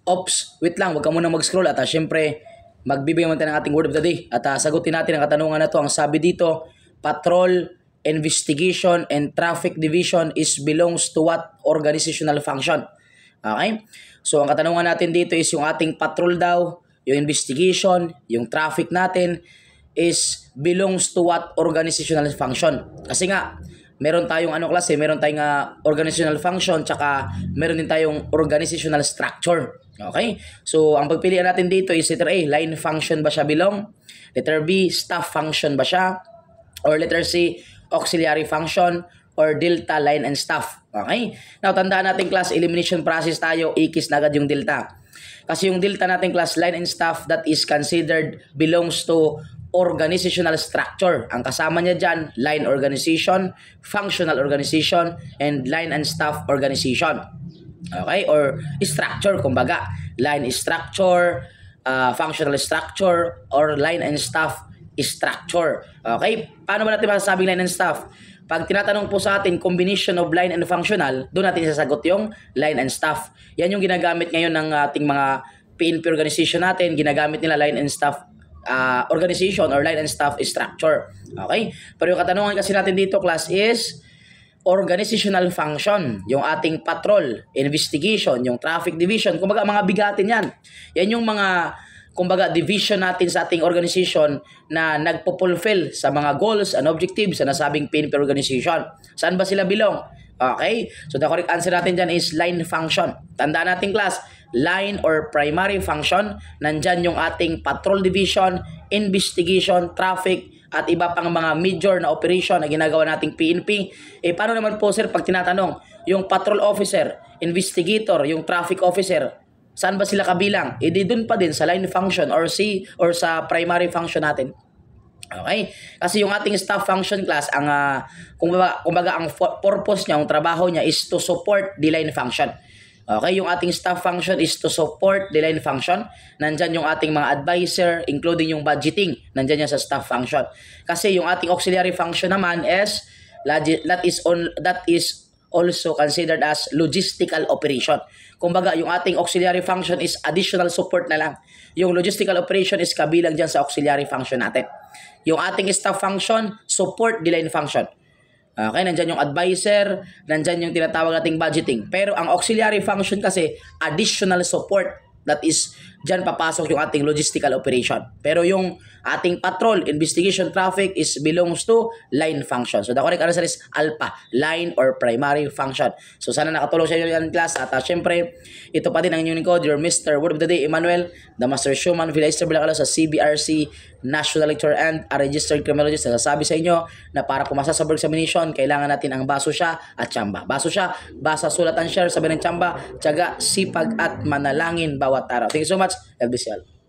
Ops, wait lang, wag ka muna mag-scroll at syempre, magbibigay naman tayo ng ating word of the day at sagutin natin ang katanungan na to. Ang sabi dito, Patrol, Investigation, and Traffic Division is belongs to what organizational function? Okay? So, ang katanungan natin dito is yung ating patrol daw, yung investigation, yung traffic natin is belongs to what organizational function? Kasi nga, meron tayong klase, meron tayong organizational function, tsaka meron din tayong organizational structure. Okay? So, ang pagpilian natin dito is letter A, line function ba siya belong? Letter B, staff function ba siya? Or letter C, auxiliary function? Or delta, line, and staff. Okay? Now, tandaan natin class, elimination process tayo, ikis na agad yung delta. Kasi yung delta natin class, line and staff, that is considered belongs to organizational structure. Ang kasama niya dyan, line organization, functional organization, and line and staff organization. Okay? Or structure, kumbaga. Line structure, functional structure, or line and staff structure. Okay? Paano ba natin masasabing line and staff? Pag tinatanong po sa atin, combination of line and functional, doon natin sasagot yung line and staff. Yan yung ginagamit ngayon ng ating mga PNP organization natin. Ginagamit nila line and staff organization or line and staff structure. Okay? Pero yung katanungan kasi natin dito, class, is organizational function. Yung ating patrol, investigation, yung traffic division. Kumbaga, mga bigatin yan. Yan yung mga, kumbaga, division natin sa ating organization na nagpo-fulfill sa mga goals and objectives sa nasabing PNP organization. Saan ba sila belong? Okay? So, the correct answer natin dyan is line function. Tandaan natin, class, line or primary function, nandyan yung ating patrol division, investigation, traffic, at iba pang mga major na operation na ginagawa nating PNP. Paano naman po, sir, pag tinatanong, yung patrol officer, investigator, yung traffic officer, saan ba sila kabilang? Di dun pa din sa line function or sa primary function natin. Okay? Kasi yung ating staff function class, ang kumbaga ang purpose niya, ang trabaho niya is to support the line function. Okay, yung ating staff function is to support the line function. Nandyan yung ating mga advisor, including yung budgeting. Nandyan yan sa staff function. Kasi yung ating auxiliary function naman is, that is also considered as logistical operation. Kumbaga, yung ating auxiliary function is additional support na lang. Yung logistical operation is kabilang dyan sa auxiliary function natin. Yung ating staff function, support the line function. Okay, nandyan yung advisor, nandyan yung tinatawag nating budgeting. Pero ang auxiliary function kasi, additional support. That is, dyan papasok yung ating logistical operation. Pero yung ating patrol, investigation, traffic is belongs to line function. So the correct answer is alpha, line or primary function. So sana nakatulong sa inyo yan class. At syempre, ito pa din ang inyong code, your Mr. Word of the Day, Emmanuel, the Master Showman, Philister Bilacalo sa CBRC National Lecturer and a registered criminologist. Nasasabi sa inyo na para pumasa sa board examination, kailangan natin ang baso siya at tsamba. Baso siya, basa, sulat, and share, sabi ng tsamba, tiyaga, sipag at manalangin bawat araw. Thank you so much. God bless you all.